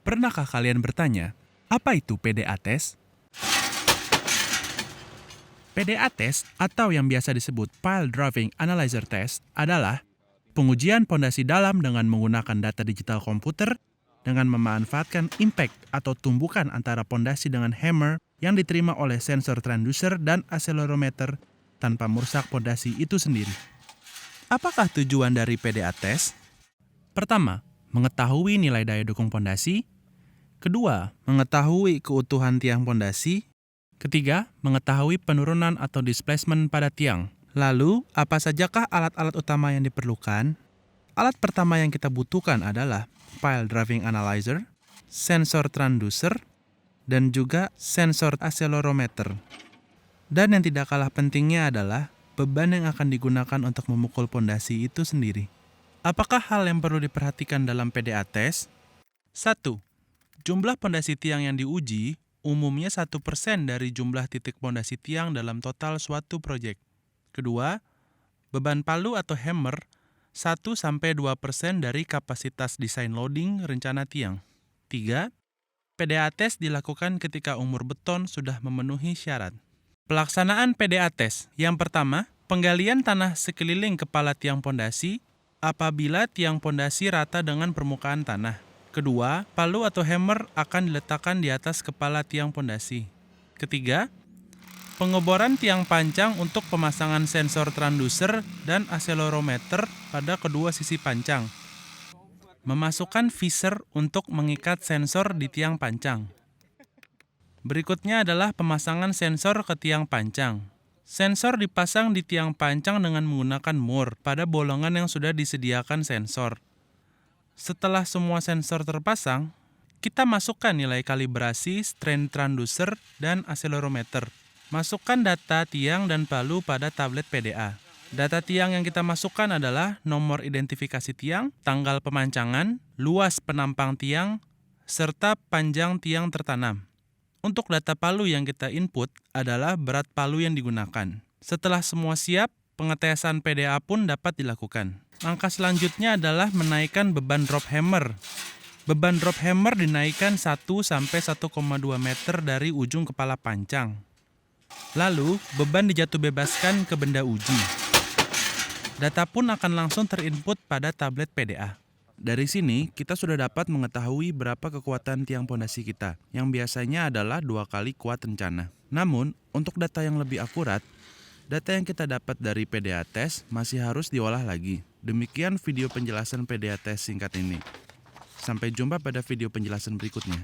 Pernahkah kalian bertanya, apa itu PDA test? PDA test atau yang biasa disebut Pile Driving Analyzer Test adalah pengujian pondasi dalam dengan menggunakan data digital komputer dengan memanfaatkan impact atau tumbukan antara pondasi dengan hammer yang diterima oleh sensor transducer dan accelerometer tanpa merusak pondasi itu sendiri. Apakah tujuan dari PDA test? Pertama, mengetahui nilai daya dukung pondasi. Kedua, mengetahui keutuhan tiang pondasi. Ketiga, mengetahui penurunan atau displacement pada tiang. Lalu, apa sajakah alat-alat utama yang diperlukan? Alat pertama yang kita butuhkan adalah Pile Driving Analyzer, sensor transducer, dan juga sensor accelerometer. Dan yang tidak kalah pentingnya adalah beban yang akan digunakan untuk memukul pondasi itu sendiri. Apakah hal yang perlu diperhatikan dalam PDA test? 1. Jumlah pondasi tiang yang diuji umumnya 1% dari jumlah titik pondasi tiang dalam total suatu proyek. Kedua, beban palu atau hammer 1-2% dari kapasitas desain loading rencana tiang. 3. PDA test dilakukan ketika umur beton sudah memenuhi syarat. Pelaksanaan PDA test. Yang pertama, penggalian tanah sekeliling kepala tiang pondasi apabila tiang pondasi rata dengan permukaan tanah. Kedua, palu atau hammer akan diletakkan di atas kepala tiang pondasi. Ketiga, pengeboran tiang pancang untuk pemasangan sensor transducer dan accelerometer pada kedua sisi pancang. Memasukkan visor untuk mengikat sensor di tiang pancang. Berikutnya adalah pemasangan sensor ke tiang pancang. Sensor dipasang di tiang pancang dengan menggunakan mur pada bolongan yang sudah disediakan sensor. Setelah semua sensor terpasang, kita masukkan nilai kalibrasi, strain transducer, dan accelerometer. Masukkan data tiang dan palu pada tablet PDA. Data tiang yang kita masukkan adalah nomor identifikasi tiang, tanggal pemancangan, luas penampang tiang, serta panjang tiang tertanam. Untuk data palu yang kita input adalah berat palu yang digunakan. Setelah semua siap, pengetesan PDA pun dapat dilakukan. Langkah selanjutnya adalah menaikkan beban drop hammer. Beban drop hammer dinaikkan 1-1,2 meter dari ujung kepala pancang. Lalu, beban dijatuhbebaskan ke benda uji. Data pun akan langsung terinput pada tablet PDA. Dari sini, kita sudah dapat mengetahui berapa kekuatan tiang pondasi kita, yang biasanya adalah 2 kali kuat rencana. Namun, untuk data yang lebih akurat, data yang kita dapat dari PDA test masih harus diolah lagi. Demikian video penjelasan PDA test singkat ini. Sampai jumpa pada video penjelasan berikutnya.